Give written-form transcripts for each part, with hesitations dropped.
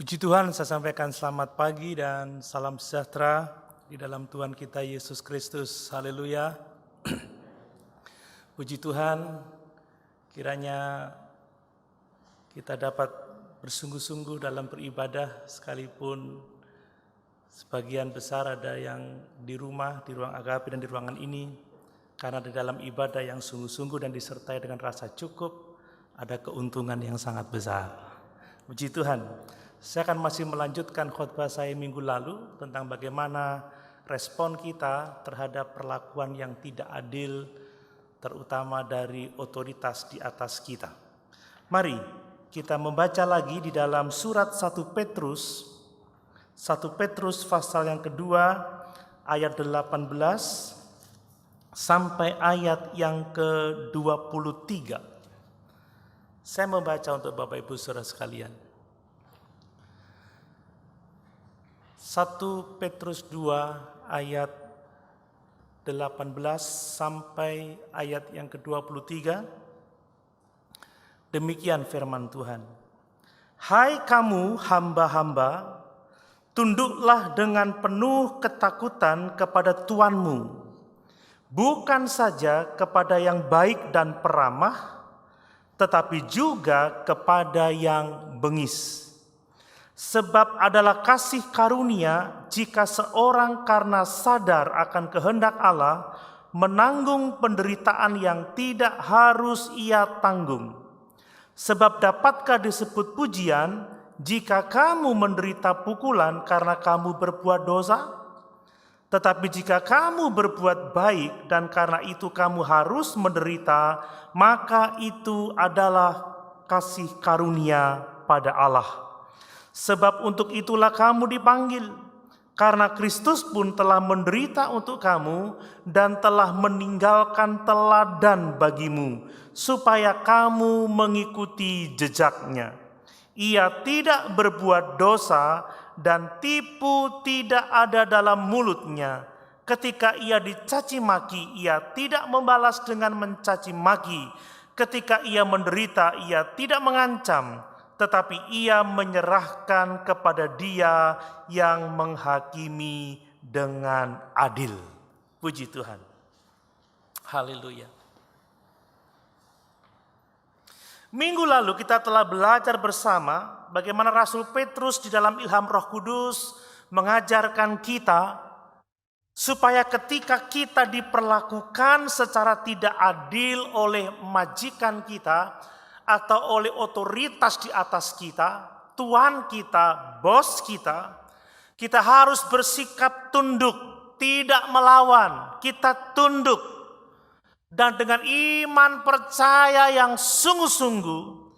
Puji Tuhan, saya sampaikan selamat pagi dan salam sejahtera di dalam Tuhan kita Yesus Kristus. Haleluya. Puji Tuhan, kiranya kita dapat bersungguh-sungguh dalam beribadah sekalipun sebagian besar ada yang di rumah, di ruang agape dan di ruangan ini. Karena di dalam ibadah yang sungguh-sungguh dan disertai dengan rasa cukup, ada keuntungan yang sangat besar. Puji Tuhan. Saya akan masih melanjutkan khotbah saya minggu lalu tentang bagaimana respon kita terhadap perlakuan yang tidak adil, terutama dari otoritas di atas kita. Mari kita membaca lagi di dalam surat 1 Petrus pasal yang kedua ayat 18 sampai ayat yang ke-23. Saya membaca untuk Bapak Ibu Saudara sekalian. 1 Petrus 2 ayat 18 sampai ayat yang ke-23. Demikian firman Tuhan. Hai kamu hamba-hamba, tunduklah dengan penuh ketakutan kepada Tuanmu, bukan saja kepada yang baik dan peramah, tetapi juga kepada yang bengis. Sebab adalah kasih karunia jika seorang karena sadar akan kehendak Allah menanggung penderitaan yang tidak harus ia tanggung. Sebab dapatkah disebut pujian jika kamu menderita pukulan karena kamu berbuat dosa? Tetapi jika kamu berbuat baik dan karena itu kamu harus menderita, maka itu adalah kasih karunia pada Allah. Sebab untuk itulah kamu dipanggil, karena Kristus pun telah menderita untuk kamu dan telah meninggalkan teladan bagimu, supaya kamu mengikuti jejaknya. Ia tidak berbuat dosa dan tipu tidak ada dalam mulutnya. Ketika ia dicaci maki, ia tidak membalas dengan mencaci maki. Ketika ia menderita, ia tidak mengancam, tetapi ia menyerahkan kepada Dia yang menghakimi dengan adil. Puji Tuhan. Haleluya. Minggu lalu kita telah belajar bersama bagaimana Rasul Petrus di dalam ilham Roh Kudus mengajarkan kita supaya ketika kita diperlakukan secara tidak adil oleh majikan kita atau oleh otoritas di atas kita, Tuhan kita, bos kita, kita harus bersikap tunduk, tidak melawan, kita tunduk. Dan dengan iman percaya yang sungguh-sungguh,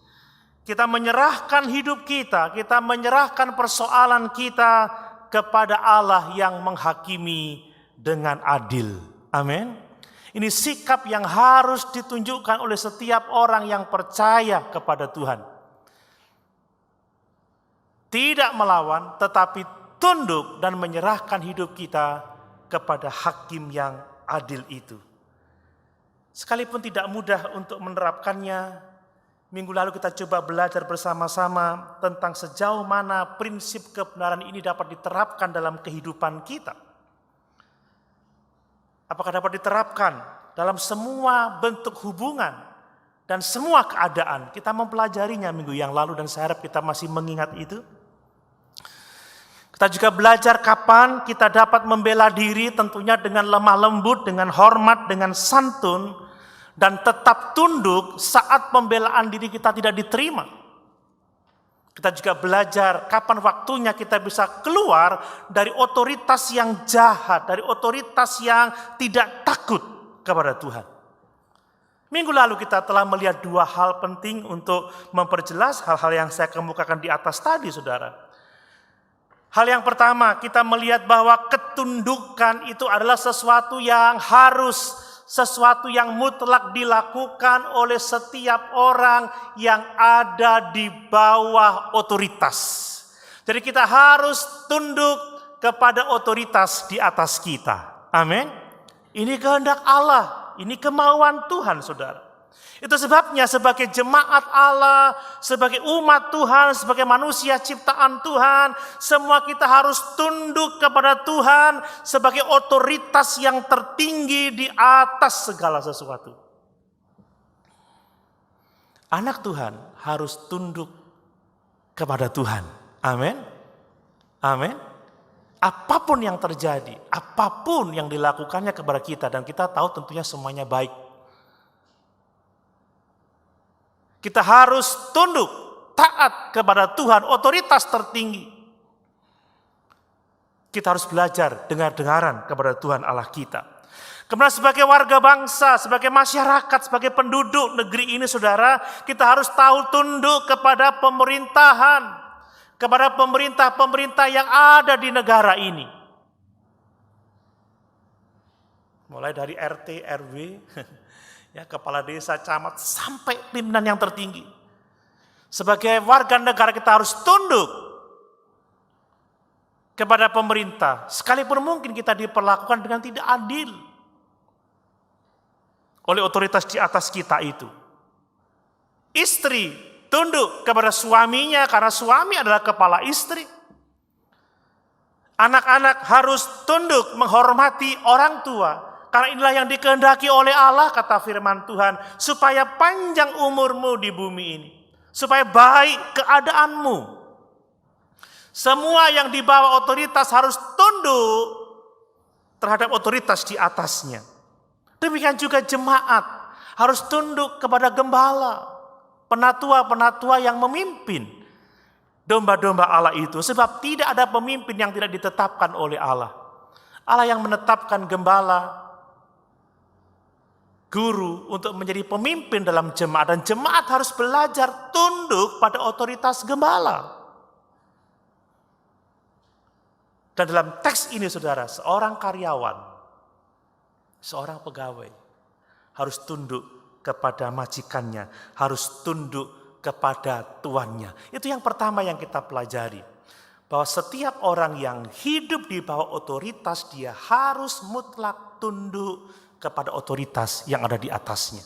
kita menyerahkan hidup kita menyerahkan persoalan kita kepada Allah yang menghakimi dengan adil. Amin. Ini sikap yang harus ditunjukkan oleh setiap orang yang percaya kepada Tuhan. Tidak melawan, tetapi tunduk dan menyerahkan hidup kita kepada hakim yang adil itu. Sekalipun tidak mudah untuk menerapkannya, minggu lalu kita coba belajar bersama-sama tentang sejauh mana prinsip kebenaran ini dapat diterapkan dalam kehidupan kita. Apakah dapat diterapkan dalam semua bentuk hubungan dan semua keadaan? Kita mempelajarinya minggu yang lalu dan saya harap kita masih mengingat itu. Kita juga belajar kapan kita dapat membela diri, tentunya dengan lemah lembut, dengan hormat, dengan santun, dan tetap tunduk saat pembelaan diri kita tidak diterima. Kita juga belajar kapan waktunya kita bisa keluar dari otoritas yang jahat, dari otoritas yang tidak takut kepada Tuhan. Minggu lalu kita telah melihat dua hal penting untuk memperjelas hal-hal yang saya kemukakan di atas tadi, saudara. Hal yang pertama, kita melihat bahwa ketundukan itu adalah sesuatu yang harus, sesuatu yang mutlak dilakukan oleh setiap orang yang ada di bawah otoritas. Jadi kita harus tunduk kepada otoritas di atas kita. Amin. Ini kehendak Allah, ini kemauan Tuhan, saudara. Itu sebabnya sebagai jemaat Allah, sebagai umat Tuhan, sebagai manusia ciptaan Tuhan, semua kita harus tunduk kepada Tuhan sebagai otoritas yang tertinggi di atas segala sesuatu. Anak Tuhan harus tunduk kepada Tuhan. Amin. Amin. Apapun yang terjadi, apapun yang dilakukannya kepada kita, dan kita tahu tentunya semuanya baik. Kita harus tunduk, taat kepada Tuhan, otoritas tertinggi. Kita harus belajar dengar-dengaran kepada Tuhan Allah kita. Kemudian sebagai warga bangsa, sebagai masyarakat, sebagai penduduk negeri ini saudara, kita harus tahu tunduk kepada pemerintahan, kepada pemerintah-pemerintah yang ada di negara ini. Mulai dari RT, RW, ya, kepala desa, camat, sampai pimpinan yang tertinggi. Sebagai warga negara kita harus tunduk kepada pemerintah, sekalipun mungkin kita diperlakukan dengan tidak adil oleh otoritas di atas kita itu. Istri tunduk kepada suaminya karena suami adalah kepala istri. Anak-anak harus tunduk menghormati orang tua, karena inilah yang dikehendaki oleh Allah, kata firman Tuhan, supaya panjang umurmu di bumi ini, supaya baik keadaanmu. Semua yang di bawah otoritas harus tunduk terhadap otoritas di atasnya. Demikian juga jemaat harus tunduk kepada gembala, penatua-penatua yang memimpin domba-domba Allah itu. Sebab tidak ada pemimpin yang tidak ditetapkan oleh Allah. Allah yang menetapkan gembala, guru untuk menjadi pemimpin dalam jemaat, dan jemaat harus belajar tunduk pada otoritas gembala. Dan dalam teks ini saudara, seorang karyawan, seorang pegawai harus tunduk kepada majikannya, harus tunduk kepada tuannya. Itu yang pertama yang kita pelajari, bahwa setiap orang yang hidup di bawah otoritas, dia harus mutlak tunduk kepada otoritas yang ada di atasnya.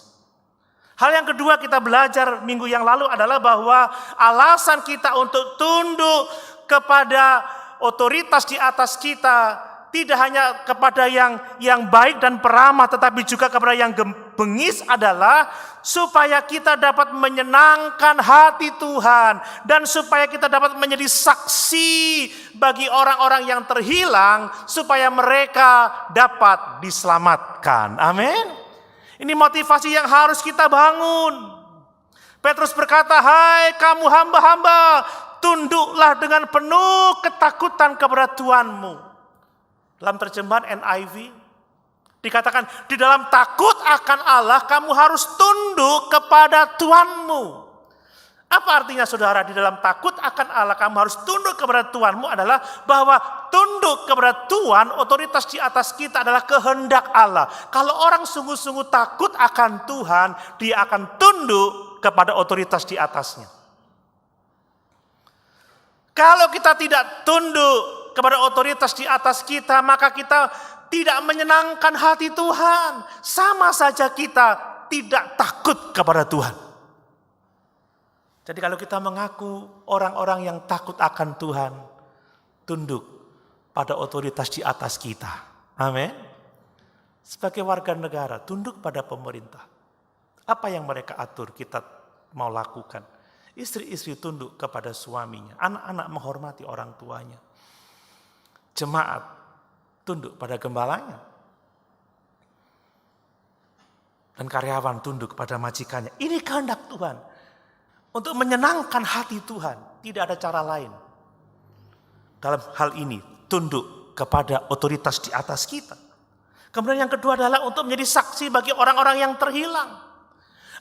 Hal yang kedua kita belajar minggu yang lalu adalah bahwa alasan kita untuk tunduk kepada otoritas di atas kita tidak hanya kepada yang baik dan peramah, tetapi juga kepada yang bengis, adalah supaya kita dapat menyenangkan hati Tuhan, dan supaya kita dapat menjadi saksi bagi orang-orang yang terhilang, supaya mereka dapat diselamatkan. Amin. Ini motivasi yang harus kita bangun. Petrus berkata, "Hai kamu hamba-hamba, tunduklah dengan penuh ketakutan kepada Tuhanmu." Dalam terjemahan NIV dikatakan, di dalam takut akan Allah kamu harus tunduk kepada Tuhanmu. Apa artinya saudara? Di dalam takut akan Allah kamu harus tunduk kepada Tuhanmu adalah bahwa tunduk kepada Tuhan, otoritas di atas kita, adalah kehendak Allah. Kalau orang sungguh-sungguh takut akan Tuhan, dia akan tunduk kepada otoritas di atasnya. Kalau kita tidak tunduk kepada otoritas di atas kita, maka kita tidak menyenangkan hati Tuhan. Sama saja kita tidak takut kepada Tuhan. Jadi kalau kita mengaku orang-orang yang takut akan Tuhan, tunduk pada otoritas di atas kita. Amin. Sebagai warga negara, tunduk pada pemerintah. Apa yang mereka atur kita mau lakukan. Istri-istri tunduk kepada suaminya, anak-anak menghormati orang tuanya. Jemaat tunduk pada gembalanya, dan karyawan tunduk pada majikannya. Ini kehendak Tuhan untuk menyenangkan hati Tuhan. Tidak ada cara lain. Dalam hal ini tunduk kepada otoritas di atas kita. Kemudian yang kedua adalah untuk menjadi saksi bagi orang-orang yang terhilang.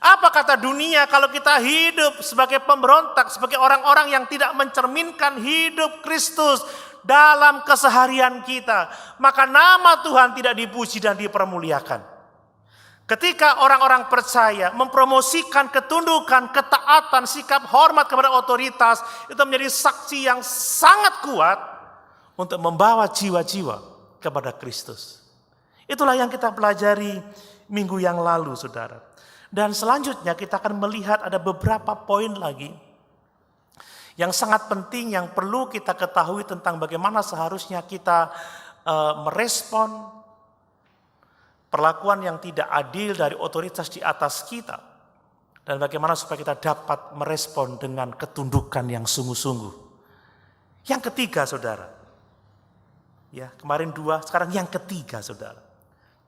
Apa kata dunia kalau kita hidup sebagai pemberontak, sebagai orang-orang yang tidak mencerminkan hidup Kristus dalam keseharian kita, maka nama Tuhan tidak dipuji dan dipermuliakan. Ketika orang-orang percaya mempromosikan ketundukan, ketaatan, sikap hormat kepada otoritas, itu menjadi saksi yang sangat kuat untuk membawa jiwa-jiwa kepada Kristus. Itulah yang kita pelajari minggu yang lalu, saudara. Dan selanjutnya kita akan melihat ada beberapa poin lagi yang sangat penting yang perlu kita ketahui tentang bagaimana seharusnya kita merespon perlakuan yang tidak adil dari otoritas di atas kita. Dan bagaimana supaya kita dapat merespon dengan ketundukan yang sungguh-sungguh. Yang ketiga, saudara. Ya, kemarin 2, sekarang yang ketiga, saudara.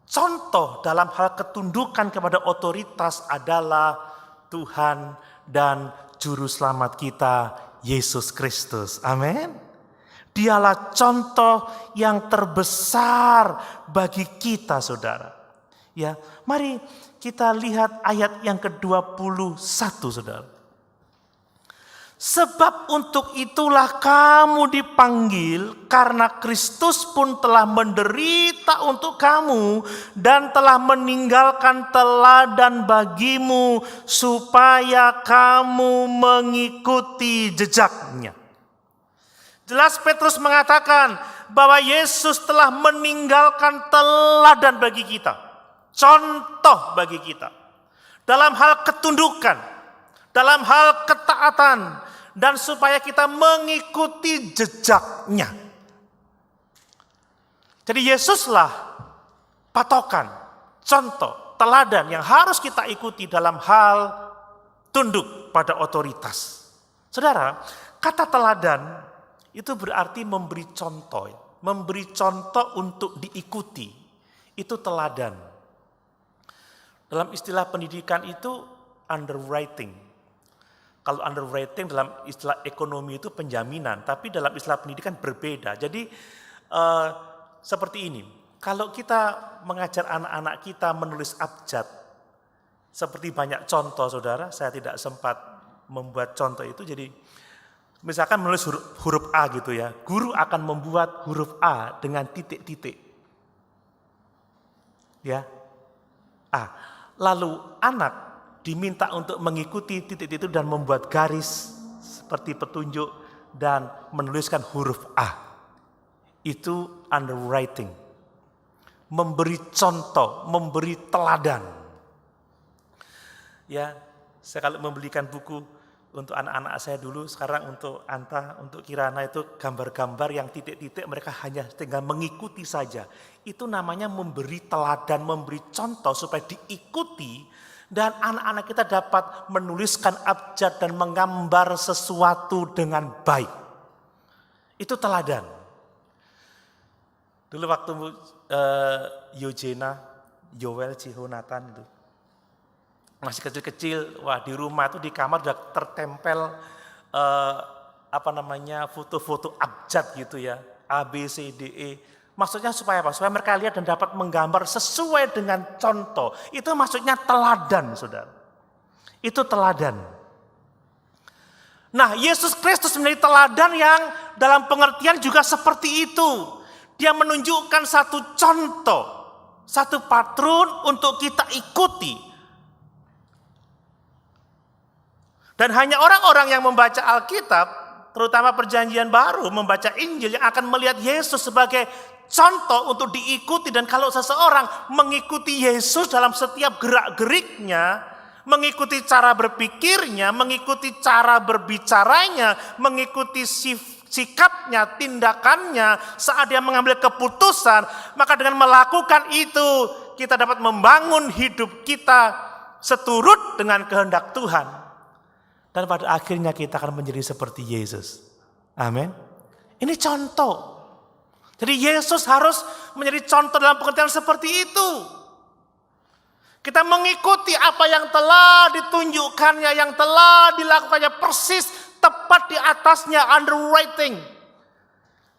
Contoh dalam hal ketundukan kepada otoritas adalah Tuhan dan Juru Selamat kita, Yesus Kristus. Amin. Dialah contoh yang terbesar bagi kita, saudara. Ya, mari kita lihat ayat yang ke-21, saudara. Sebab untuk itulah kamu dipanggil, karena Kristus pun telah menderita untuk kamu dan telah meninggalkan teladan bagimu supaya kamu mengikuti jejaknya. Jelas Petrus mengatakan bahwa Yesus telah meninggalkan teladan bagi kita, contoh bagi kita dalam hal ketundukan, dalam hal ketaatan, dan supaya kita mengikuti jejaknya. Jadi Yesuslah patokan, contoh, teladan yang harus kita ikuti dalam hal tunduk pada otoritas. Saudara, kata teladan itu berarti memberi contoh. Memberi contoh untuk diikuti, itu teladan. Dalam istilah pendidikan itu underwriting. Kalau underwriting dalam istilah ekonomi itu penjaminan, tapi dalam istilah pendidikan berbeda. Jadi seperti ini, kalau kita mengajar anak-anak kita menulis abjad, seperti banyak contoh saudara, saya tidak sempat membuat contoh itu, jadi misalkan menulis huruf A gitu ya, guru akan membuat huruf A dengan titik-titik. Ya, A. Lalu anak diminta untuk mengikuti titik itu dan membuat garis seperti petunjuk dan menuliskan huruf A. Itu underwriting. Memberi contoh, memberi teladan. Ya, saya kalau membelikan buku untuk anak-anak saya dulu, sekarang untuk Anta, untuk Kirana itu gambar-gambar yang titik-titik mereka hanya tinggal mengikuti saja. Itu namanya memberi teladan, memberi contoh supaya diikuti. Dan anak-anak kita dapat menuliskan abjad dan menggambar sesuatu dengan baik. Itu teladan. Dulu waktu Yoel Cihonatan itu masih kecil-kecil, wah di rumah itu di kamar sudah tertempel foto-foto abjad gitu ya, A, B, C, D, E. Maksudnya supaya apa? Supaya mereka lihat dan dapat menggambar sesuai dengan contoh. Itu maksudnya teladan, saudara. Itu teladan. Nah, Yesus Kristus menjadi teladan yang dalam pengertian juga seperti itu. Dia menunjukkan satu contoh, satu patron untuk kita ikuti. Dan hanya orang-orang yang membaca Alkitab, terutama Perjanjian Baru, membaca Injil yang akan melihat Yesus sebagai contoh untuk diikuti. Dan kalau seseorang mengikuti Yesus dalam setiap gerak-geriknya, mengikuti cara berpikirnya, mengikuti cara berbicaranya, mengikuti sikapnya, tindakannya saat dia mengambil keputusan, maka dengan melakukan itu kita dapat membangun hidup kita seturut dengan kehendak Tuhan. Dan pada akhirnya kita akan menjadi seperti Yesus. Amin. Ini contoh. Jadi Yesus harus menjadi contoh dalam pengertian seperti itu. Kita mengikuti apa yang telah ditunjukkannya, yang telah dilakukannya persis tepat di atasnya, underwriting.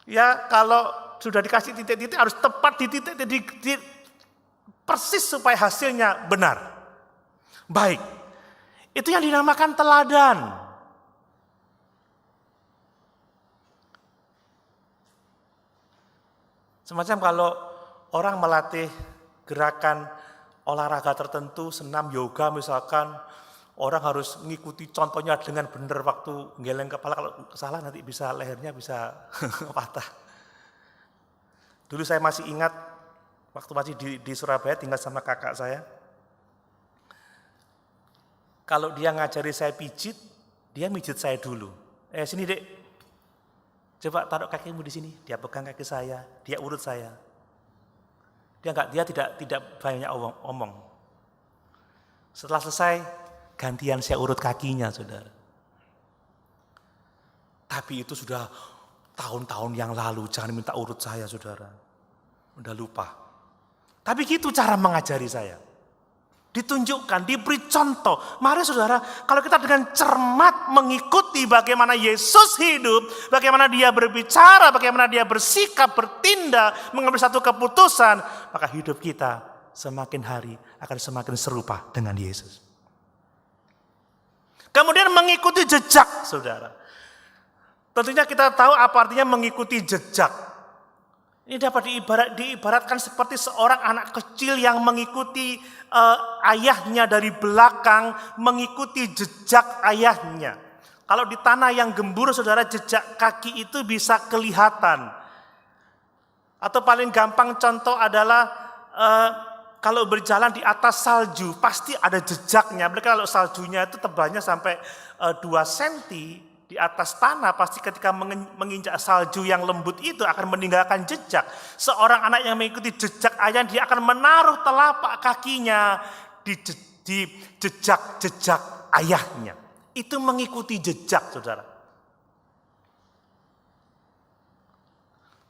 Ya, kalau sudah dikasih titik-titik harus tepat di titik-titik persis supaya hasilnya benar. Baik. Itu yang dinamakan teladan. Semacam kalau orang melatih gerakan olahraga tertentu, senam yoga misalkan, orang harus mengikuti contohnya dengan benar waktu geleng kepala, kalau salah nanti bisa lehernya bisa patah. Dulu saya masih ingat waktu masih di Surabaya tinggal sama kakak saya. Kalau dia ngajari saya pijit, dia mijit saya dulu. Sini dek, coba taruh kakimu di sini. Dia pegang kaki saya, dia urut saya. Dia tidak banyak omong. Setelah selesai, gantian saya urut kakinya, saudara. Tapi itu sudah tahun-tahun yang lalu, jangan minta urut saya, saudara. Udah lupa. Tapi gitu cara mengajari saya. Ditunjukkan, diberi contoh. Mari saudara, kalau kita dengan cermat mengikuti bagaimana Yesus hidup, bagaimana dia berbicara, bagaimana dia bersikap, bertindak, mengambil satu keputusan, maka hidup kita semakin hari akan semakin serupa dengan Yesus. Kemudian mengikuti jejak, saudara. Tentunya kita tahu apa artinya mengikuti jejak. Ini dapat diibaratkan seperti seorang anak kecil yang mengikuti ayahnya dari belakang, mengikuti jejak ayahnya. Kalau di tanah yang gembur, saudara, jejak kaki itu bisa kelihatan. Atau paling gampang contoh adalah kalau berjalan di atas salju, pasti ada jejaknya. Mereka kalau saljunya itu tebalnya sampai 2 cm, di atas tanah pasti ketika menginjak salju yang lembut itu akan meninggalkan jejak. Seorang anak yang mengikuti jejak ayah, dia akan menaruh telapak kakinya di jejak-jejak ayahnya. Itu mengikuti jejak, saudara.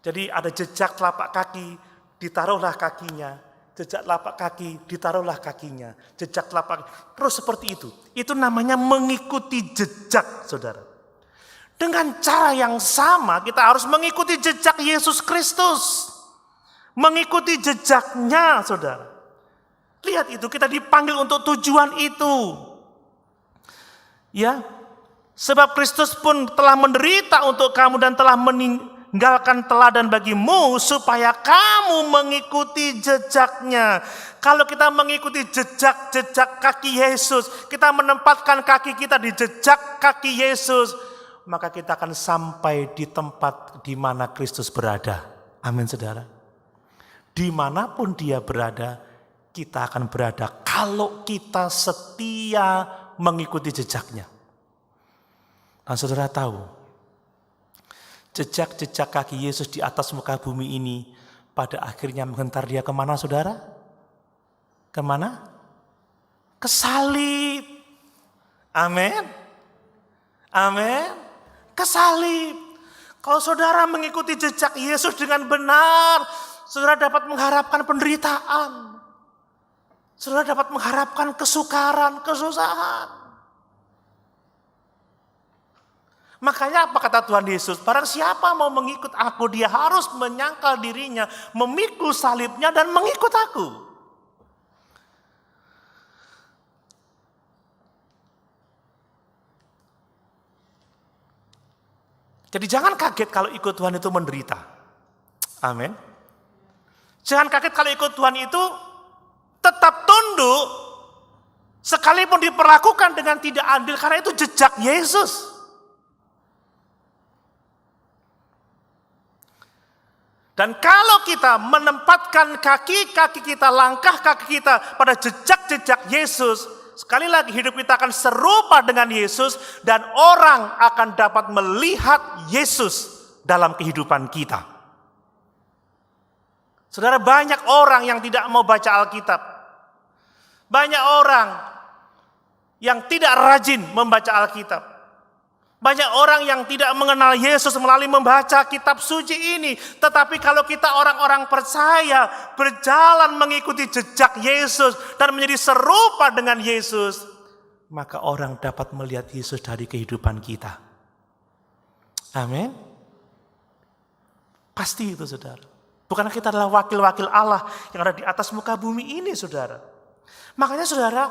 Jadi ada jejak telapak kaki, ditaruhlah kakinya. Jejak telapak kaki, ditaruhlah kakinya. Jejak telapak, terus seperti itu. Itu namanya mengikuti jejak, saudara. Dengan cara yang sama kita harus mengikuti jejak Yesus Kristus. Mengikuti jejaknya, saudara. Lihat itu, kita dipanggil untuk tujuan itu. Ya, sebab Kristus pun telah menderita untuk kamu dan telah meninggalkan teladan bagimu supaya kamu mengikuti jejaknya. Kalau kita mengikuti jejak-jejak kaki Yesus, kita menempatkan kaki kita di jejak kaki Yesus, maka kita akan sampai di tempat di mana Kristus berada. Amin, saudara. Dimanapun dia berada, kita akan berada kalau kita setia mengikuti jejaknya. Dan saudara tahu, jejak-jejak kaki Yesus di atas muka bumi ini pada akhirnya menghentar dia kemana, saudara? Kemana? Ke salib. Amin. Amin. Ke salib. Kalau saudara mengikuti jejak Yesus dengan benar, saudara dapat mengharapkan penderitaan. Saudara dapat mengharapkan kesukaran, kesusahan. Makanya apa kata Tuhan Yesus? Barang siapa mau mengikut aku, dia harus menyangkal dirinya, memikul salibnya dan mengikut aku. Jadi jangan kaget kalau ikut Tuhan itu menderita. Amin. Jangan kaget kalau ikut Tuhan itu tetap tunduk, sekalipun diperlakukan dengan tidak adil, karena itu jejak Yesus. Dan kalau kita menempatkan kaki-kaki kita, langkah kaki kita pada jejak-jejak Yesus, sekali lagi hidup kita akan serupa dengan Yesus dan orang akan dapat melihat Yesus dalam kehidupan kita. Saudara, banyak orang yang tidak mau baca Alkitab. Banyak orang yang tidak rajin membaca Alkitab. Banyak orang yang tidak mengenal Yesus melalui membaca kitab suci ini. Tetapi kalau kita orang-orang percaya, berjalan mengikuti jejak Yesus dan menjadi serupa dengan Yesus, maka orang dapat melihat Yesus dari kehidupan kita. Amin. Pasti itu, saudara. Bukankah kita adalah wakil-wakil Allah yang ada di atas muka bumi ini, saudara? Makanya, saudara,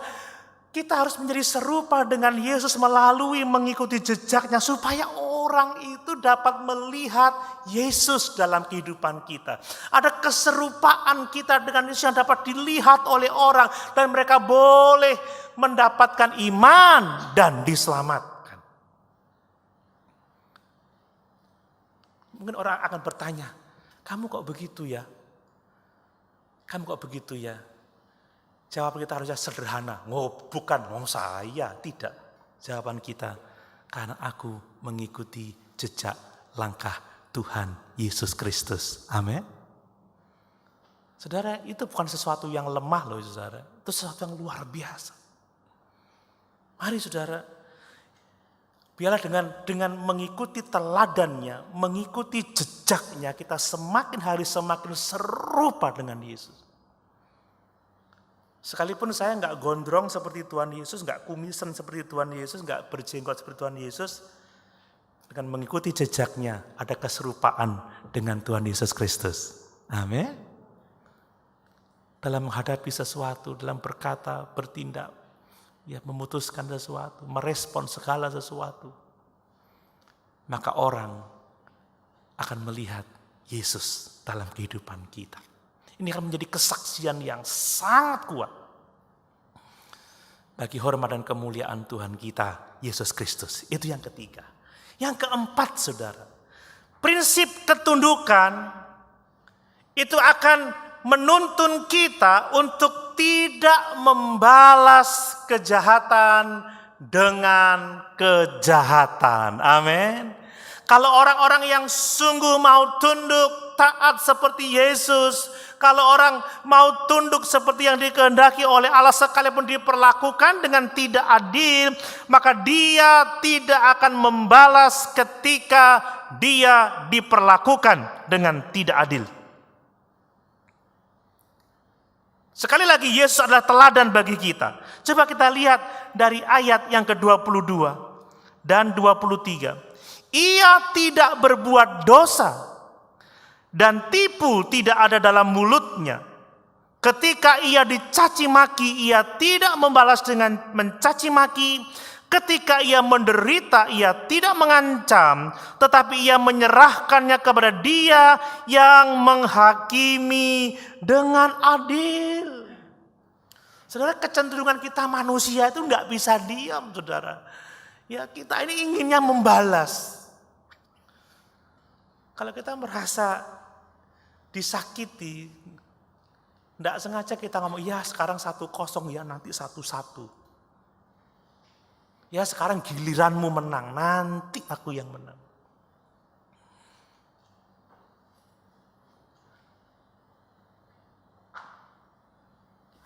kita harus menjadi serupa dengan Yesus melalui mengikuti jejaknya supaya orang itu dapat melihat Yesus dalam kehidupan kita. Ada keserupaan kita dengan Yesus yang dapat dilihat oleh orang dan mereka boleh mendapatkan iman dan diselamatkan. Mungkin orang akan bertanya, kamu kok begitu ya? Kamu kok begitu ya? Jawaban kita harusnya sederhana. Bukan, saya. Tidak. Jawaban kita, karena aku mengikuti jejak langkah Tuhan Yesus Kristus. Amin. Saudara, itu bukan sesuatu yang lemah loh saudara. Itu sesuatu yang luar biasa. Mari saudara, biarlah dengan mengikuti teladannya, mengikuti jejaknya, kita semakin hari semakin serupa dengan Yesus. Sekalipun saya nggak gondrong seperti Tuhan Yesus, nggak kumisan seperti Tuhan Yesus, nggak berjenggot seperti Tuhan Yesus, dengan mengikuti jejaknya ada keserupaan dengan Tuhan Yesus Kristus. Amin. Dalam menghadapi sesuatu, dalam berkata, bertindak, ya memutuskan sesuatu, merespon segala sesuatu, maka orang akan melihat Yesus dalam kehidupan kita. Ini akan menjadi kesaksian yang sangat kuat bagi hormat dan kemuliaan Tuhan kita, Yesus Kristus. Itu yang ketiga. Yang keempat, saudara, prinsip ketundukan itu akan menuntun kita untuk tidak membalas kejahatan dengan kejahatan. Amin. Kalau orang-orang yang sungguh mau tunduk, taat seperti Yesus, kalau orang mau tunduk seperti yang dikehendaki oleh Allah sekalipun diperlakukan dengan tidak adil, maka dia tidak akan membalas ketika dia diperlakukan dengan tidak adil. Sekali lagi, Yesus adalah teladan bagi kita. Coba kita lihat dari ayat yang ke-22 dan 23. Ia tidak berbuat dosa dan tipu tidak ada dalam mulutnya. Ketika ia dicaci maki, ia tidak membalas dengan mencaci maki. Ketika ia menderita, ia tidak mengancam, tetapi ia menyerahkannya kepada Dia yang menghakimi dengan adil. Saudara, kecenderungan kita manusia itu nggak bisa diam, saudara. Ya, kita ini inginnya membalas. Kalau kita merasa disakiti, nggak sengaja kita ngomong, ya sekarang 1-0, ya nanti 1-1. Ya sekarang giliranmu menang, nanti aku yang menang.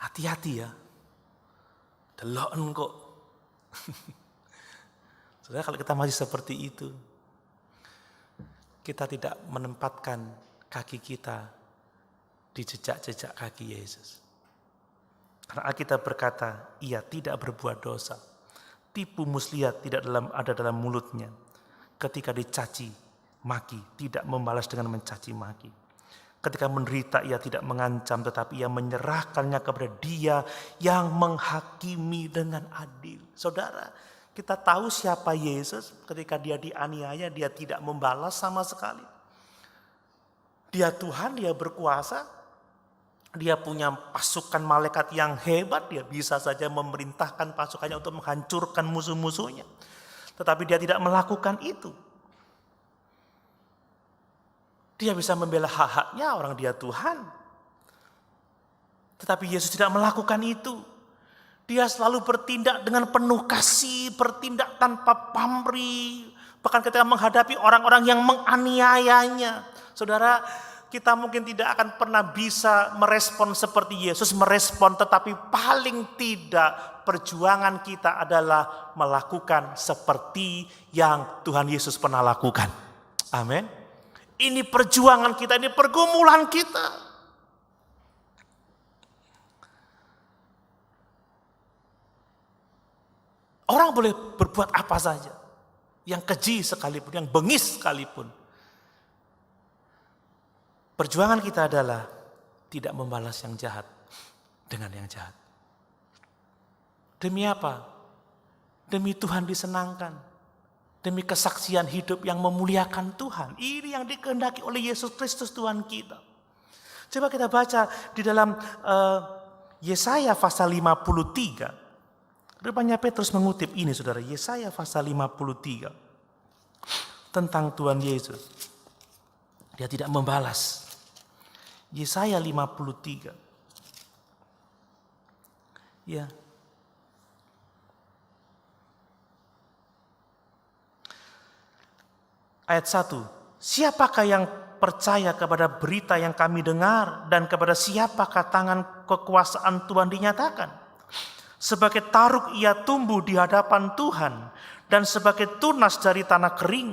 Hati-hati ya. Deloken kok. Saudara, kalau kita masih seperti itu, kita tidak menempatkan kaki kita di jejak-jejak kaki Yesus. Karena Alkitab berkata, ia tidak berbuat dosa. Tipu muslihat tidak ada dalam mulutnya. Ketika dicaci maki, tidak membalas dengan mencaci maki. Ketika menderita, ia tidak mengancam, tetapi ia menyerahkannya kepada Dia yang menghakimi dengan adil. Saudara, kita tahu siapa Yesus. Ketika Dia dianiaya, Dia tidak membalas sama sekali. Dia Tuhan, Dia berkuasa. Dia punya pasukan malaikat yang hebat. Dia bisa saja memerintahkan pasukannya untuk menghancurkan musuh-musuhnya. Tetapi Dia tidak melakukan itu. Dia bisa membela hak-haknya, orang Dia Tuhan. Tetapi Yesus tidak melakukan itu. Dia selalu bertindak dengan penuh kasih, bertindak tanpa pamrih. Bahkan ketika menghadapi orang-orang yang menganiayanya. Saudara, kita mungkin tidak akan pernah bisa merespon seperti Yesus merespon, tetapi paling tidak perjuangan kita adalah melakukan seperti yang Tuhan Yesus pernah lakukan. Amin. Ini perjuangan kita, ini pergumulan kita. Orang boleh berbuat apa saja, yang keji sekalipun, yang bengis sekalipun. Perjuangan kita adalah tidak membalas yang jahat dengan yang jahat. Demi apa? Demi Tuhan disenangkan. Demi kesaksian hidup yang memuliakan Tuhan. Ini yang dikehendaki oleh Yesus Kristus Tuhan kita. Coba kita baca di dalam Yesaya pasal 53. Rupanya Petrus mengutip ini, saudara. Yesaya pasal 53. Tentang Tuhan Yesus. Dia tidak membalas. Yesaya 53. Ya. Ayat 1. Siapakah yang percaya kepada berita yang kami dengar dan kepada siapakah tangan kekuasaan Tuhan dinyatakan? Sebagai taruk ia tumbuh di hadapan Tuhan dan sebagai tunas dari tanah kering.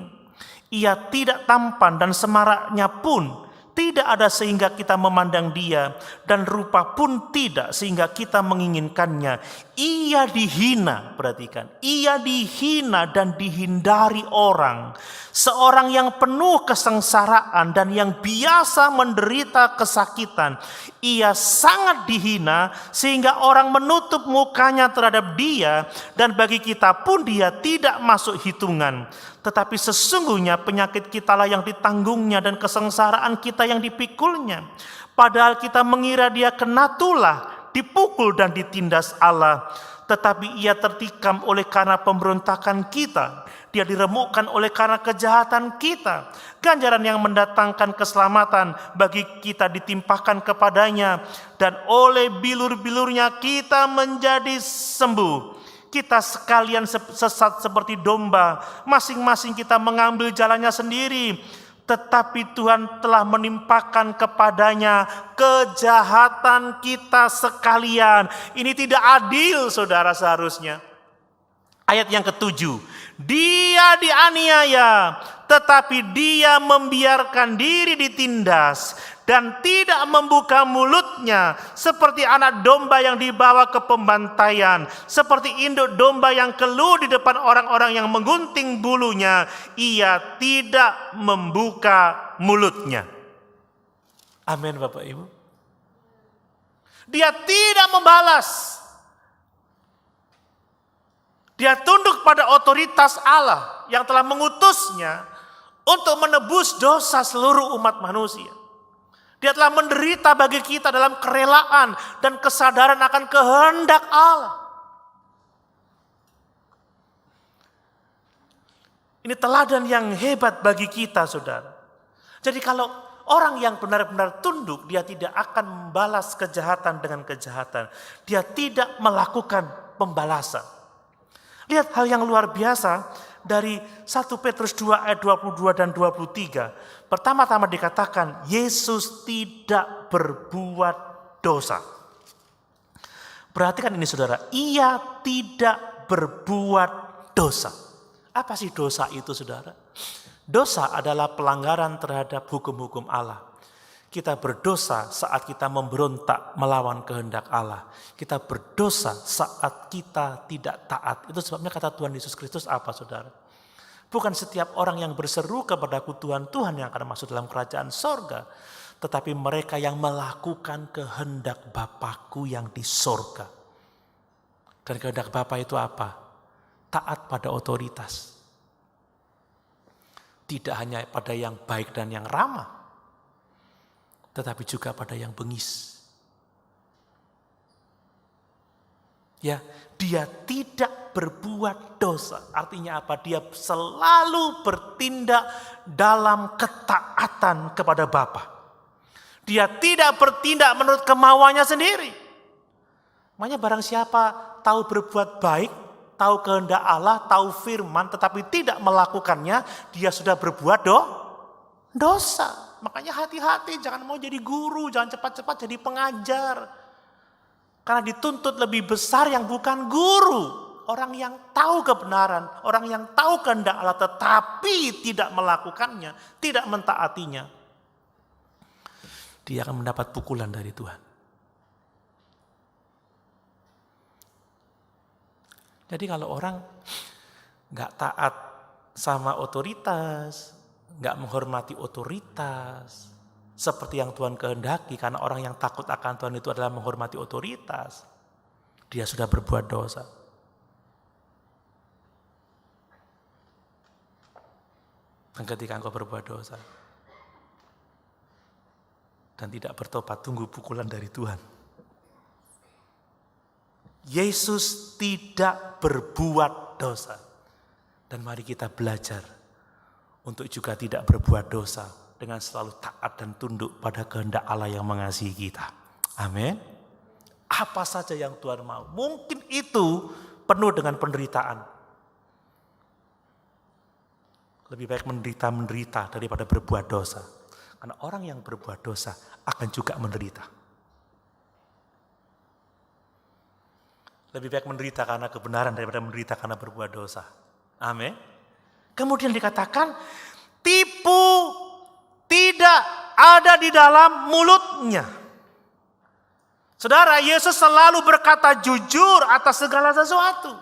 Ia tidak tampan dan semaraknya pun tidak ada sehingga kita memandang dia, dan rupa pun tidak sehingga kita menginginkannya. Ia dihina, perhatikan, ia dihina dan dihindari orang. Seorang yang penuh kesengsaraan dan yang biasa menderita kesakitan. Ia sangat dihina sehingga orang menutup mukanya terhadap dia, dan bagi kita pun dia tidak masuk hitungan. Tetapi sesungguhnya penyakit kitalah yang ditanggungnya dan kesengsaraan kita yang dipikulnya. Padahal kita mengira dia kena tulah, dipukul dan ditindas Allah. Tetapi ia tertikam oleh karena pemberontakan kita. Dia diremukkan oleh karena kejahatan kita. Ganjaran yang mendatangkan keselamatan bagi kita ditimpakan kepadanya. Dan oleh bilur-bilurnya kita menjadi sembuh. Kita sekalian sesat seperti domba, masing-masing kita mengambil jalannya sendiri. Tetapi Tuhan telah menimpakan kepadanya kejahatan kita sekalian. Ini tidak adil, saudara, seharusnya. Ayat yang ke-7. Dia dianiaya, tetapi dia membiarkan diri ditindas dan tidak membuka mulutnya, seperti anak domba yang dibawa ke pembantaian, seperti induk domba yang keluh di depan orang-orang yang menggunting bulunya, ia tidak membuka mulutnya. Amin, Bapak Ibu. Dia tidak membalas. Dia tunduk pada otoritas Allah yang telah mengutusnya untuk menebus dosa seluruh umat manusia. Dia telah menderita bagi kita dalam kerelaan dan kesadaran akan kehendak Allah. Ini teladan yang hebat bagi kita, saudara. Jadi kalau orang yang benar-benar tunduk, dia tidak akan membalas kejahatan dengan kejahatan. Dia tidak melakukan pembalasan. Lihat hal yang luar biasa dari 1 Petrus 2 ayat 22 dan 23. Pertama-tama dikatakan Yesus tidak berbuat dosa. Perhatikan ini, saudara. Ia tidak berbuat dosa. Apa sih dosa itu, saudara? Dosa adalah pelanggaran terhadap hukum-hukum Allah. Kita berdosa saat kita memberontak melawan kehendak Allah. Kita berdosa saat kita tidak taat. Itu sebabnya kata Tuhan Yesus Kristus apa, saudara? Bukan setiap orang yang berseru kepadaku Tuhan, Tuhan yang akan masuk dalam kerajaan sorga. Tetapi mereka yang melakukan kehendak Bapakku yang di sorga. Dan kehendak Bapa itu apa? Taat pada otoritas. Tidak hanya pada yang baik dan yang ramah, tetapi juga pada yang bengis. Ya, dia tidak berbuat dosa. Artinya apa? Dia selalu bertindak dalam ketaatan kepada Bapa. Dia tidak bertindak menurut kemauannya sendiri. Makanya barang siapa tahu berbuat baik, tahu kehendak Allah, tahu firman, tetapi tidak melakukannya, dia sudah berbuat dosa. Makanya hati-hati, jangan mau jadi guru, jangan cepat-cepat jadi pengajar. Karena dituntut lebih besar yang bukan guru. Orang yang tahu kebenaran, orang yang tahu kehendak Allah tetapi tidak melakukannya, tidak mentaatinya. Dia akan mendapat pukulan dari Tuhan. Jadi kalau orang gak taat sama otoritas, gak menghormati otoritas, seperti yang Tuhan kehendaki, karena orang yang takut akan Tuhan itu adalah menghormati otoritas, dia sudah berbuat dosa. Dan ketika engkau berbuat dosa dan tidak bertobat, tunggu pukulan dari Tuhan. Yesus tidak berbuat dosa. Dan mari kita belajar untuk juga tidak berbuat dosa dengan selalu taat dan tunduk pada kehendak Allah yang mengasihi kita. Amin. Apa saja yang Tuhan mau. Mungkin itu penuh dengan penderitaan. Lebih baik menderita daripada berbuat dosa. Karena orang yang berbuat dosa akan juga menderita. Lebih baik menderita karena kebenaran daripada menderita karena berbuat dosa. Amin. Kemudian dikatakan, tipu tidak ada di dalam mulutnya. Saudara, Yesus selalu berkata jujur atas segala sesuatu.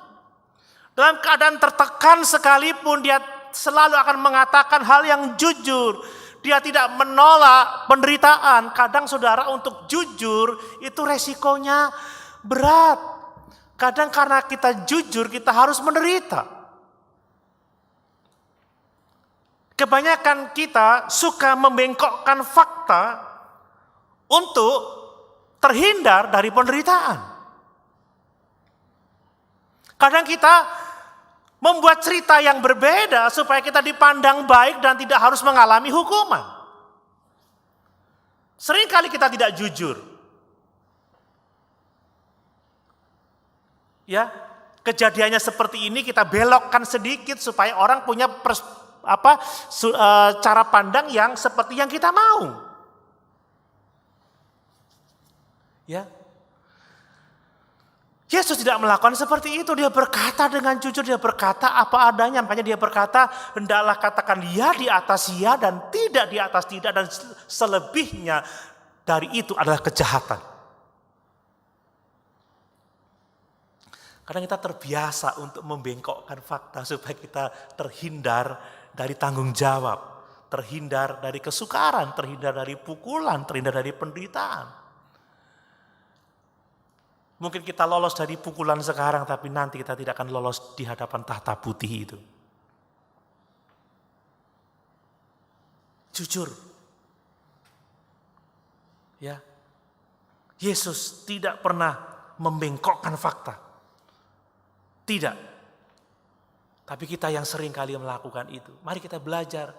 Dalam keadaan tertekan sekalipun, dia selalu akan mengatakan hal yang jujur. Dia tidak menolak penderitaan. Kadang saudara, untuk jujur itu resikonya berat. Kadang karena kita jujur, kita harus menderita. Kebanyakan kita suka membengkokkan fakta untuk terhindar dari penderitaan. Kadang kita membuat cerita yang berbeda supaya kita dipandang baik dan tidak harus mengalami hukuman. Seringkali kita tidak jujur. Ya, kejadiannya seperti ini kita belokkan sedikit supaya orang punya cara pandang yang seperti yang kita mau. Ya. Yesus tidak melakukan seperti itu. Dia berkata dengan jujur, dia berkata apa adanya. Makanya dia berkata, hendaklah katakan ya di atas ya dan tidak di atas tidak. Dan selebihnya dari itu adalah kejahatan. Karena kita terbiasa untuk membengkokkan fakta supaya kita terhindar dari tanggung jawab. Terhindar dari kesukaran, terhindar dari pukulan, terhindar dari penderitaan. Mungkin kita lolos dari pukulan sekarang, tapi nanti kita tidak akan lolos di hadapan tahta putih itu. Jujur. Ya. Yesus tidak pernah membengkokkan fakta. Tidak. Tapi kita yang sering kali melakukan itu. Mari kita belajar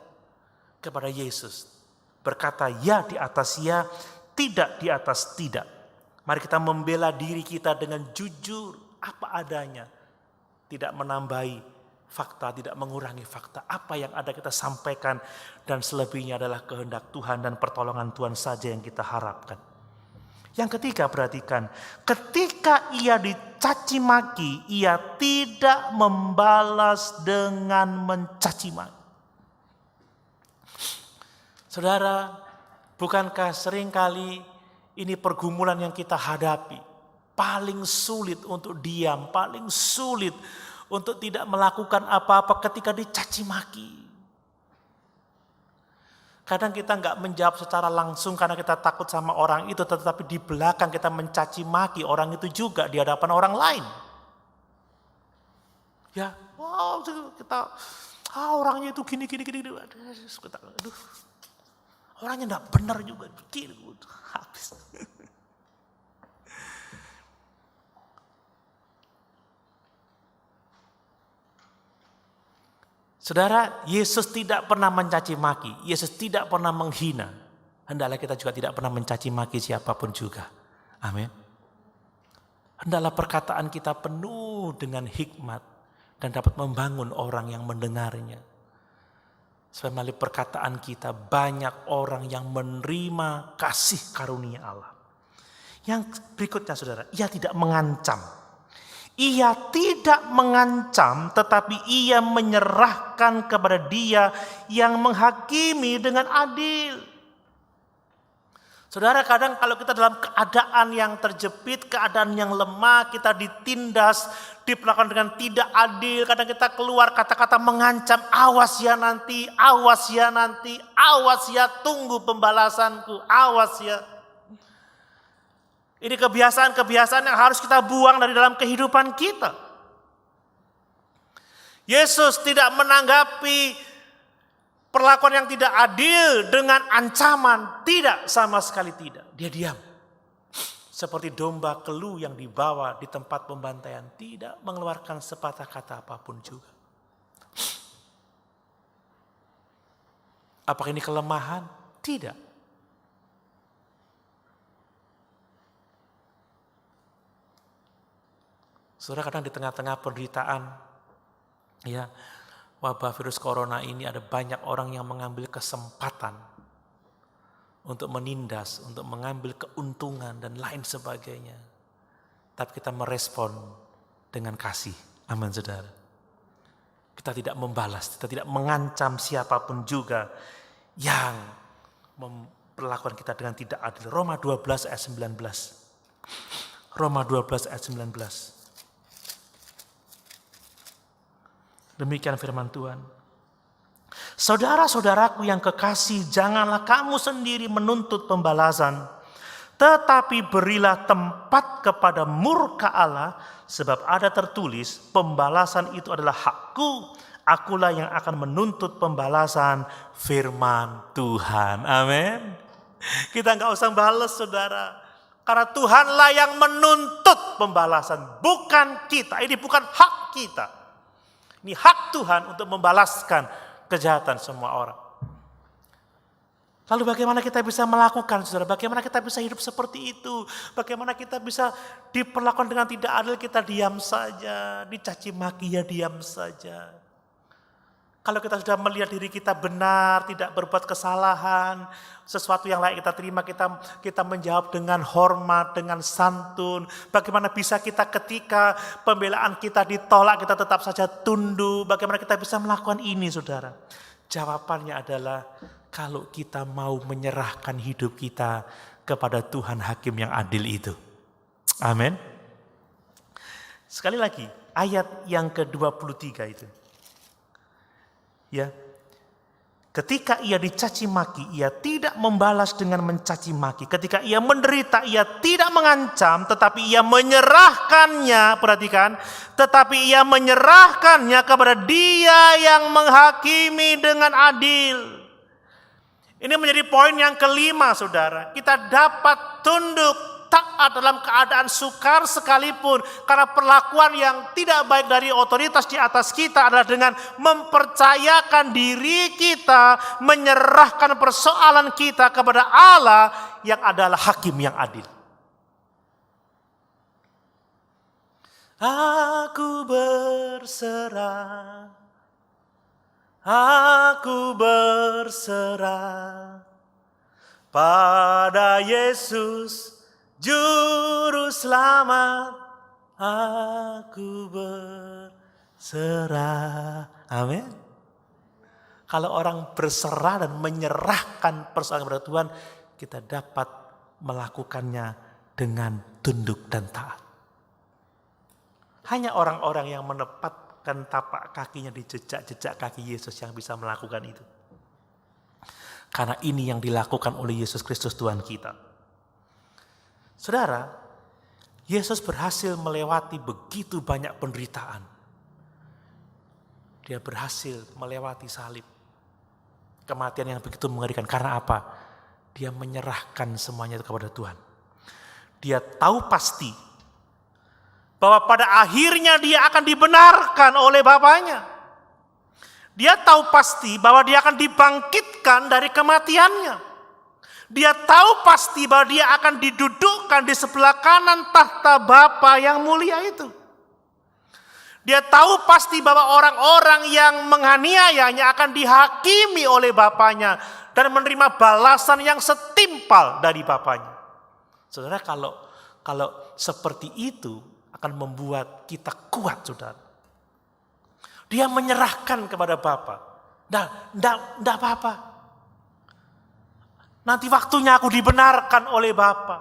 kepada Yesus. Berkata ya di atas ya, tidak di atas tidak. Mari kita membela diri kita dengan jujur apa adanya. Tidak menambahi fakta, tidak mengurangi fakta. Apa yang ada kita sampaikan dan selebihnya adalah kehendak Tuhan dan pertolongan Tuhan saja yang kita harapkan. Yang ketiga, perhatikan. Ketika ia dicaci maki, ia tidak membalas dengan mencaci maki. Saudara, bukankah seringkali ini pergumulan yang kita hadapi. Paling sulit untuk diam, paling sulit untuk tidak melakukan apa-apa ketika dicaci maki. Kadang kita nggak menjawab secara langsung karena kita takut sama orang itu, tetapi di belakang kita mencaci maki orang itu juga di hadapan orang lain. Ya, wow, kita orangnya itu gini. Aduh, orangnya nggak benar juga, begini, habis. Saudara, Yesus tidak pernah mencaci maki, Yesus tidak pernah menghina. Hendaklah kita juga tidak pernah mencaci maki siapapun juga. Amin. Hendaklah perkataan kita penuh dengan hikmat dan dapat membangun orang yang mendengarnya. Sebab melalui perkataan kita banyak orang yang menerima kasih karunia Allah. Yang berikutnya saudara, ia tidak mengancam. Ia tidak mengancam, tetapi ia menyerahkan kepada Dia yang menghakimi dengan adil. Saudara, kadang kalau kita dalam keadaan yang terjepit, keadaan yang lemah, kita ditindas, diperlakukan dengan tidak adil. Kadang kita keluar kata-kata mengancam, awas ya nanti, awas ya tunggu pembalasanku, awas ya. Ini kebiasaan-kebiasaan yang harus kita buang dari dalam kehidupan kita. Yesus tidak menanggapi perlakuan yang tidak adil dengan ancaman. Tidak, sama sekali tidak. Dia diam. Seperti domba kelu yang dibawa di tempat pembantaian. Tidak mengeluarkan sepatah kata apapun juga. Apakah ini kelemahan? Tidak. Saudara, kadang di tengah-tengah penderitaan, ya, wabah virus corona ini ada banyak orang yang mengambil kesempatan untuk menindas, untuk mengambil keuntungan dan lain sebagainya. Tapi kita merespon dengan kasih. Amin, saudara. Kita tidak membalas, kita tidak mengancam siapapun juga yang memperlakukan kita dengan tidak adil. Roma 12 ayat 19. Roma 12 ayat 19. Demikian firman Tuhan. Saudara-saudaraku yang kekasih, janganlah kamu sendiri menuntut pembalasan, tetapi berilah tempat kepada murka Allah, sebab ada tertulis, pembalasan itu adalah hakku, akulah yang akan menuntut pembalasan, firman Tuhan. Amin. Kita nggak usah balas, saudara, karena Tuhanlah yang menuntut pembalasan, bukan kita. Ini bukan hak kita. Ini hak Tuhan untuk membalaskan kejahatan semua orang. Lalu bagaimana kita bisa melakukan, saudara? Bagaimana kita bisa hidup seperti itu? Bagaimana kita bisa diperlakukan dengan tidak adil? Kita diam saja, dicaci maki ya diam saja. Kalau kita sudah melihat diri kita benar, tidak berbuat kesalahan, sesuatu yang layak kita terima, kita menjawab dengan hormat, dengan santun. Bagaimana bisa kita ketika pembelaan kita ditolak, kita tetap saja tunduk? Bagaimana kita bisa melakukan ini, saudara? Jawabannya adalah kalau kita mau menyerahkan hidup kita kepada Tuhan Hakim yang adil itu. Amin. Sekali lagi, ayat yang ke-23 itu. Ya, ketika ia dicaci maki, ia tidak membalas dengan mencaci maki. Ketika ia menderita, ia tidak mengancam, tetapi ia menyerahkannya, perhatikan, tetapi ia menyerahkannya kepada Dia yang menghakimi dengan adil. Ini menjadi poin yang kelima, saudara. Kita dapat tunduk, taat dalam keadaan sukar sekalipun, karena perlakuan yang tidak baik dari otoritas di atas kita adalah dengan mempercayakan diri kita, menyerahkan persoalan kita kepada Allah yang adalah Hakim yang adil. Aku berserah, aku berserah pada Yesus Juru Selamat, aku berserah. Amin. Kalau orang berserah dan menyerahkan persoalan kepada Tuhan, kita dapat melakukannya dengan tunduk dan taat. Hanya orang-orang yang menempatkan tapak kakinya di jejak-jejak kaki Yesus yang bisa melakukan itu. Karena ini yang dilakukan oleh Yesus Kristus Tuhan kita. Saudara, Yesus berhasil melewati begitu banyak penderitaan. Dia berhasil melewati salib. Kematian yang begitu mengerikan. Karena apa? Dia menyerahkan semuanya kepada Tuhan. Dia tahu pasti bahwa pada akhirnya dia akan dibenarkan oleh Bapaknya. Dia tahu pasti bahwa dia akan dibangkitkan dari kematiannya. Dia tahu pasti bahwa dia akan didudukkan di sebelah kanan tahta Bapa yang mulia itu. Dia tahu pasti bahwa orang-orang yang menganiayanya akan dihakimi oleh Bapaknya dan menerima balasan yang setimpal dari Bapaknya. Saudara, kalau seperti itu akan membuat kita kuat, saudara. Dia menyerahkan kepada Bapa. Tidak apa-apa. Nanti waktunya aku dibenarkan oleh Bapa.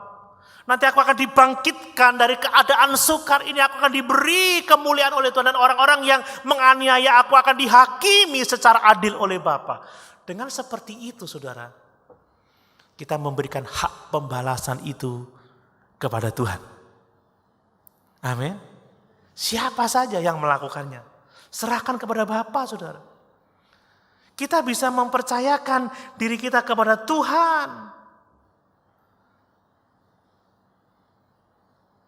Nanti aku akan dibangkitkan dari keadaan sukar ini. Aku akan diberi kemuliaan oleh Tuhan. Dan orang-orang yang menganiaya aku akan dihakimi secara adil oleh Bapa. Dengan seperti itu, saudara, kita memberikan hak pembalasan itu kepada Tuhan. Amin. Siapa saja yang melakukannya, serahkan kepada Bapa, saudara. Kita bisa mempercayakan diri kita kepada Tuhan.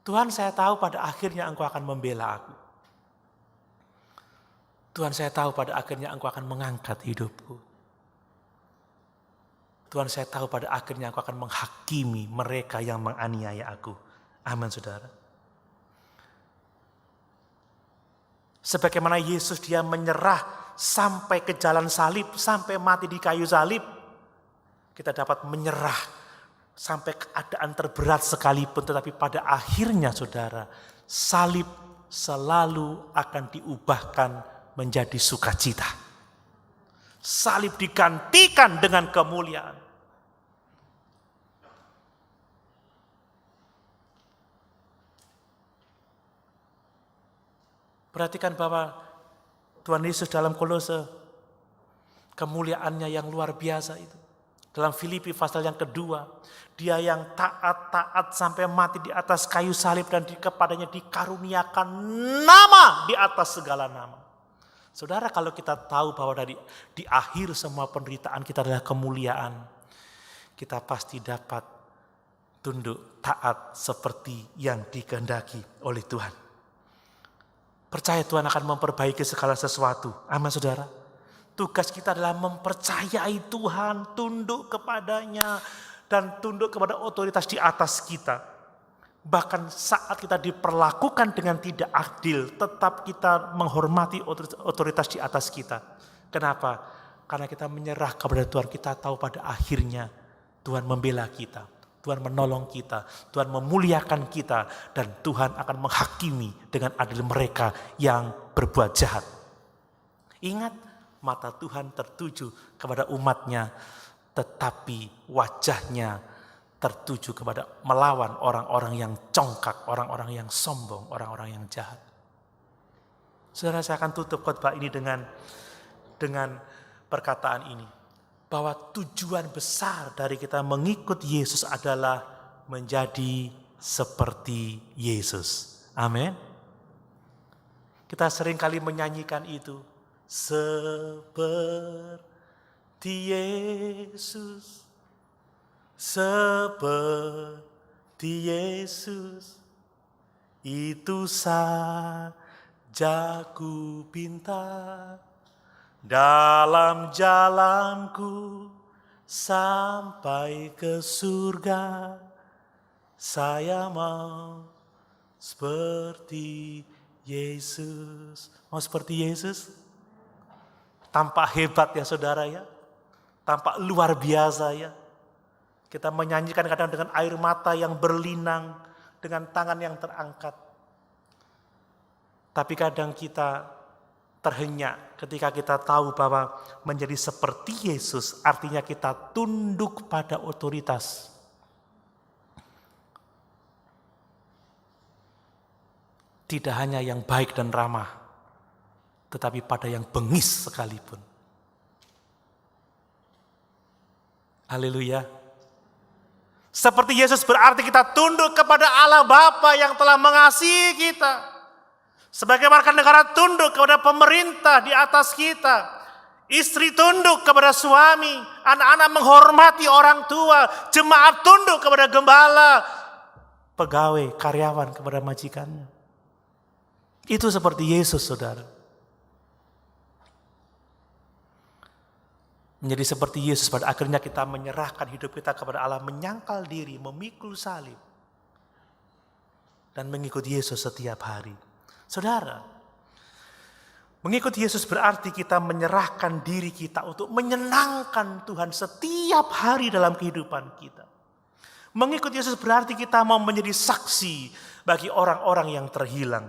Tuhan, saya tahu pada akhirnya Engkau akan membela aku. Tuhan, saya tahu pada akhirnya Engkau akan mengangkat hidupku. Tuhan, saya tahu pada akhirnya Engkau akan menghakimi mereka yang menganiaya aku. Amin, saudara. Sebagaimana Yesus dia menyerah sampai ke jalan salib, sampai mati di kayu salib. Kita dapat menyerah sampai keadaan terberat sekalipun. Tetapi pada akhirnya saudara, salib selalu akan diubahkan menjadi sukacita. Salib digantikan dengan kemuliaan. Perhatikan bahwa Tuhan Yesus dalam Kolose, kemuliaannya yang luar biasa itu. Dalam Filipi pasal yang kedua, dia yang taat sampai mati di atas kayu salib dan kepadanya dikaruniakan nama di atas segala nama. Saudara, kalau kita tahu bahwa di akhir semua penderitaan kita adalah kemuliaan, kita pasti dapat tunduk taat seperti yang dikehendaki oleh Tuhan. Percaya Tuhan akan memperbaiki segala sesuatu. Amin saudara. Tugas kita adalah mempercayai Tuhan, tunduk kepadanya, dan tunduk kepada otoritas di atas kita. Bahkan saat kita diperlakukan dengan tidak adil, tetap kita menghormati otoritas di atas kita. Kenapa? Karena kita menyerah kepada Tuhan. Kita tahu pada akhirnya Tuhan membela kita. Tuhan menolong kita, Tuhan memuliakan kita, dan Tuhan akan menghakimi dengan adil mereka yang berbuat jahat. Ingat, mata Tuhan tertuju kepada umatnya, tetapi wajahnya tertuju kepada melawan orang-orang yang congkak, orang-orang yang sombong, orang-orang yang jahat. Saudara, saya akan tutup khotbah ini dengan perkataan ini. Bahwa tujuan besar dari kita mengikut Yesus adalah menjadi seperti Yesus. Amin. Kita sering kali menyanyikan itu. Seperti Yesus. Seperti Yesus. Itu saja ku pinta. Dalam jalanku sampai ke surga, saya mau seperti Yesus. Mau seperti Yesus? Tampak hebat ya saudara ya. Tampak luar biasa ya. Kita menyanyikan kadang dengan air mata yang berlinang, dengan tangan yang terangkat. Tapi kadang kita terhenyak ketika kita tahu bahwa menjadi seperti Yesus artinya kita tunduk pada otoritas. Tidak hanya yang baik dan ramah, tetapi pada yang bengis sekalipun. Haleluya. Seperti Yesus berarti kita tunduk kepada Allah Bapa yang telah mengasihi kita. Sebagai warga negara tunduk kepada pemerintah di atas kita. Istri tunduk kepada suami. Anak-anak menghormati orang tua. Jemaat tunduk kepada gembala. Pegawai, karyawan kepada majikannya. Itu seperti Yesus saudara. Menjadi seperti Yesus pada akhirnya kita menyerahkan hidup kita kepada Allah. Menyangkal diri, memikul salib. Dan mengikut Yesus setiap hari. Saudara, mengikut Yesus berarti kita menyerahkan diri kita untuk menyenangkan Tuhan setiap hari dalam kehidupan kita. Mengikut Yesus berarti kita mau menjadi saksi bagi orang-orang yang terhilang.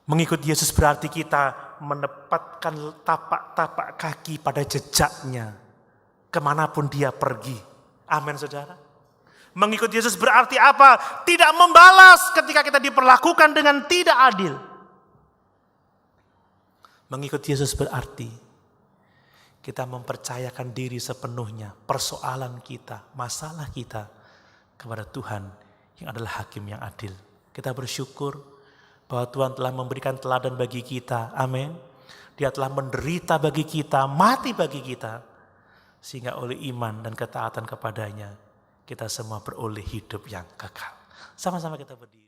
Mengikut Yesus berarti kita menempatkan tapak-tapak kaki pada jejaknya kemanapun dia pergi. Amin saudara. Mengikut Yesus berarti apa? Tidak membalas ketika kita diperlakukan dengan tidak adil. Mengikut Yesus berarti kita mempercayakan diri sepenuhnya, persoalan kita, masalah kita kepada Tuhan yang adalah hakim yang adil. Kita bersyukur bahwa Tuhan telah memberikan teladan bagi kita. Amin. Dia telah menderita bagi kita, mati bagi kita. Sehingga oleh iman dan ketaatan kepadanya, kita semua beroleh hidup yang kekal. Sama-sama kita berdiri.